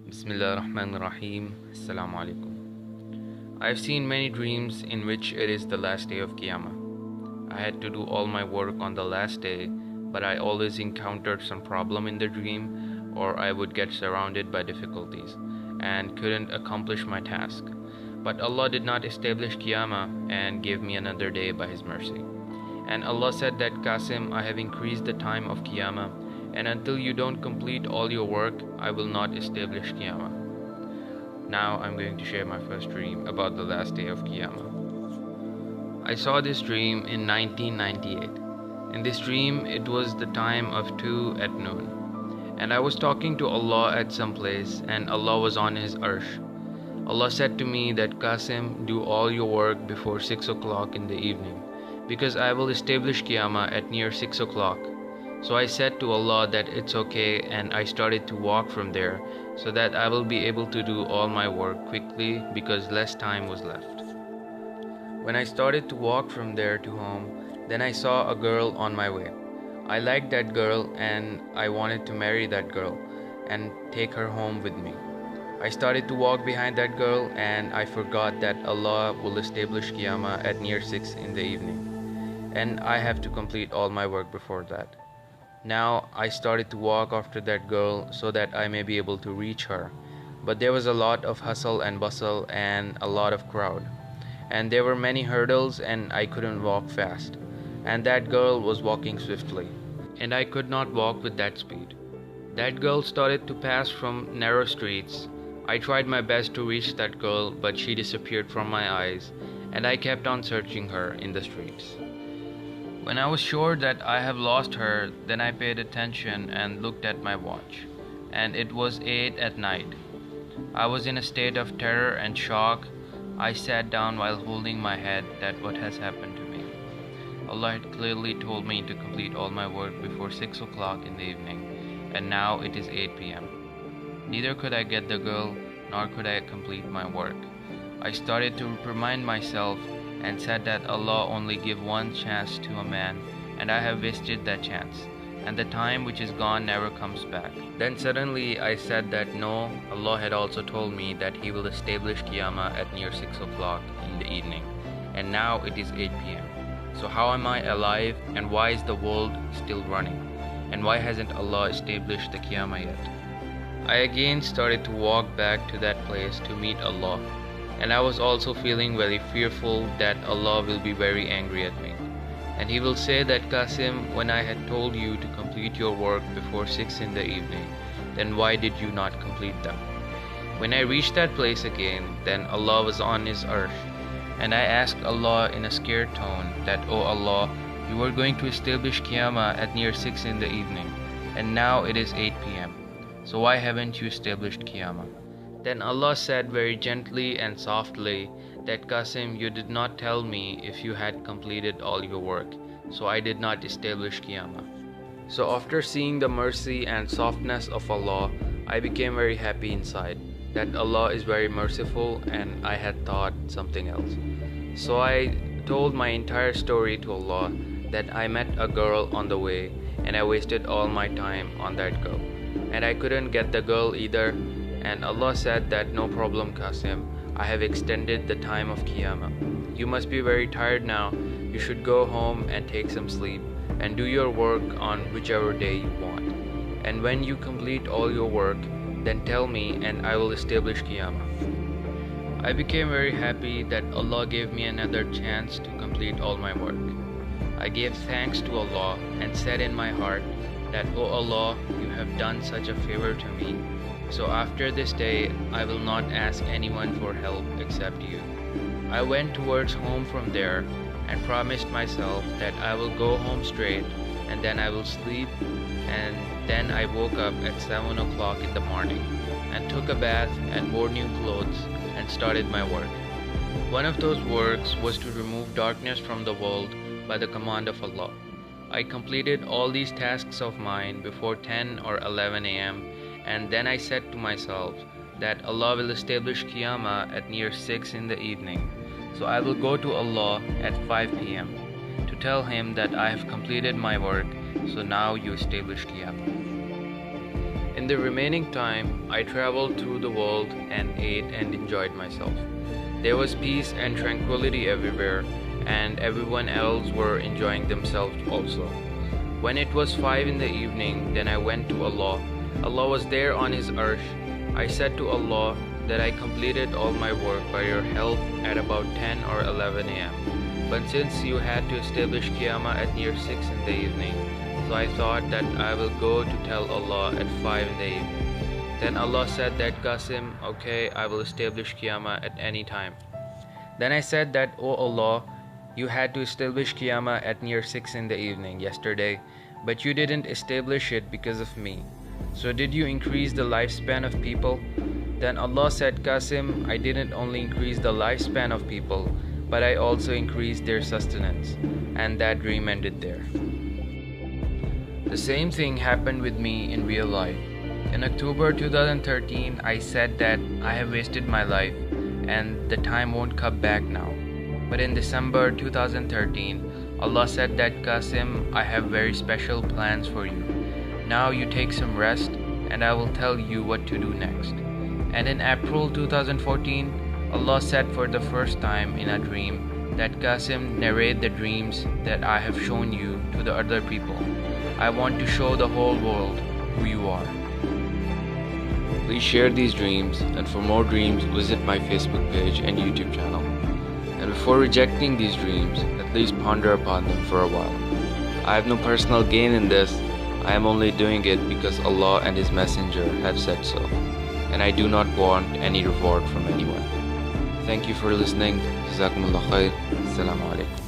Bismillahirrahmanirrahim. Assalamu alaikum. I have seen many dreams in which it is the last day of Qiyamah. I had to do all my work on the last day, but I always encountered some problem in the dream, or I would get surrounded by difficulties and couldn't accomplish my task. But Allah did not establish Qiyamah and gave me another day by His mercy. And Allah said that, Qasim, I have increased the time of Qiyamah, and until you don't complete all your work, I will not establish Qiyamah. Now I'm going to share my first dream about the last day of Qiyamah. I saw this dream in 1998. In this dream, it was the time of 2 at noon. And I was talking to Allah at some place, and Allah was on His arsh. Allah said to me that, Qasim, do all your work before 6 o'clock in the evening, because I will establish Qiyamah at near 6 o'clock. So I said to Allah that it's okay, and I started to walk from there so that I will be able to do all my work quickly because less time was left. When I started to walk from there to home, then I saw a girl on my way. I liked that girl and I wanted to marry that girl and take her home with me. I started to walk behind that girl and I forgot that Allah will establish Qiyamah at near 6 in the evening, and I have to complete all my work before that. Now I started to walk after that girl so that I may be able to reach her, but there was a lot of hustle and bustle and a lot of crowd, and there were many hurdles and I couldn't walk fast, and that girl was walking swiftly, and I could not walk with that speed. That girl started to pass from narrow streets. I tried my best to reach that girl, but she disappeared from my eyes, and I kept on searching her in the streets. When I was sure that I have lost her, then I paid attention and looked at my watch, and it was 8 at night. I was in a state of terror and shock. I sat down while holding my head that what has happened to me. Allah had clearly told me to complete all my work before 6 o'clock in the evening, and now it is 8 p.m. Neither could I get the girl, nor could I complete my work. I started to remind myself and said that Allah only give one chance to a man, and I have wasted that chance, and the time which is gone never comes back. Then suddenly I said that no, Allah had also told me that He will establish Qiyamah at near 6 o'clock in the evening, and now it is 8 p.m. So how am I alive, and why is the world still running, and why hasn't Allah established the Qiyamah yet? I again started to walk back to that place to meet Allah, and I was also feeling very fearful that Allah will be very angry at me, and He will say that, Qasim, when I had told you to complete your work before 6 in the evening, then why did you not complete them? When I reached that place again, then Allah was on His arsh, and I asked Allah in a scared tone that, Oh Allah, you were going to establish Qiyamah at near 6 in the evening, and now it is 8 p.m. So why haven't you established Qiyamah? Then Allah said very gently and softly that, Qasim, you did not tell me if you had completed all your work, so I did not establish Qiyamah. So after seeing the mercy and softness of Allah, I became very happy inside that Allah is very merciful, and I had thought something else. So I told my entire story to Allah, that I met a girl on the way and I wasted all my time on that girl, and I couldn't get the girl either. And Allah said that, no problem, Qasim, I have extended the time of Qiyamah. You must be very tired now. You should go home and take some sleep and do your work on whichever day you want. And when you complete all your work, then tell me and I will establish Qiyamah. I became very happy that Allah gave me another chance to complete all my work. I gave thanks to Allah and said in my heart that, Oh Allah, you have done such a favor to me. So after this day, I will not ask anyone for help except you. I went towards home from there and promised myself that I will go home straight and then I will sleep, and then I woke up at 7 o'clock in the morning and took a bath and wore new clothes and started my work. One of those works was to remove darkness from the world by the command of Allah. I completed all these tasks of mine before 10 or 11 a.m. and then I said to myself that Allah will establish Qiyamah at near 6 in the evening. So I will go to Allah at 5 p.m. to tell Him that I have completed my work, so now you establish Qiyamah. In In the remaining time, I traveled through the world and ate and enjoyed myself. There was peace and tranquility everywhere, and everyone else were enjoying themselves also. When it was 5 in the evening, then I went to Allah. Allah was there on His arsh. I said to Allah that I completed all my work by your help at about 10 or 11 a.m. But since you had to establish Qiyamah at near 6 in the evening, so I thought that I will go to tell Allah at 5 in the evening. Then Allah said that, Qasim, okay, I will establish Qiyamah at any time. Then I said that, oh Allah, you had to establish Qiyamah at near 6 in the evening yesterday, but you didn't establish it because of me. So did you increase the lifespan of people? Then Allah said, Qasim, I didn't only increase the lifespan of people, but I also increased their sustenance. And that dream ended there. The same thing happened with me in real life. In October 2013, I said that I have wasted my life and the time won't come back now. But in December 2013, Allah said that, Qasim, I have very special plans for you. Now you take some rest and I will tell you what to do next. And in April 2014, Allah said for the first time in a dream that, Qasim, narrate the dreams that I have shown you to the other people. I want to show the whole world who you are. Please share these dreams, and for more dreams visit my Facebook page and YouTube channel. And before rejecting these dreams, at least ponder upon them for a while. I have no personal gain in this. I am only doing it because Allah and His Messenger have said so, and I do not want any reward from anyone. Thank you for listening. Jazakumullah khair. Assalamu alaikum.